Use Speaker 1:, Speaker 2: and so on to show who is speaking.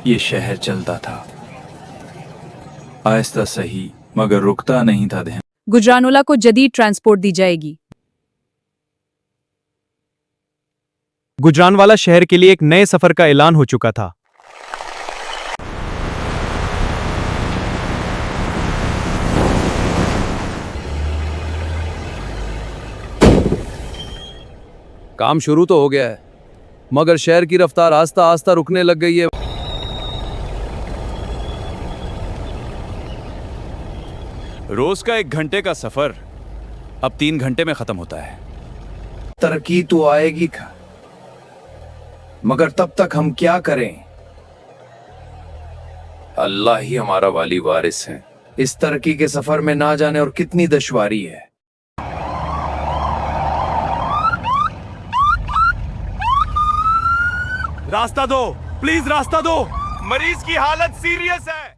Speaker 1: ये शहर चलता था, आहिस्ता सही मगर रुकता नहीं था ध्यान।
Speaker 2: गुजरानवाला को जदीद ट्रांसपोर्ट दी जाएगी।
Speaker 3: गुजरानवाला शहर के लिए एक नए सफर का ऐलान हो चुका था।
Speaker 4: काम शुरू तो हो गया है, मगर शहर की रफ्तार आस्ता आस्ता रुकने लग गई है।
Speaker 1: रोज का 1 घंटे का सफर अब 3 घंटे में खत्म होता है।
Speaker 5: तरक्की तो आएगी का, मगर तब तक हम क्या करें? अल्लाह ही हमारा वाली वारिस है। इस तरक्की के सफर में ना जाने और कितनी दुश्वारी है।
Speaker 3: रास्ता दो, प्लीज रास्ता दो, मरीज की हालत सीरियस है।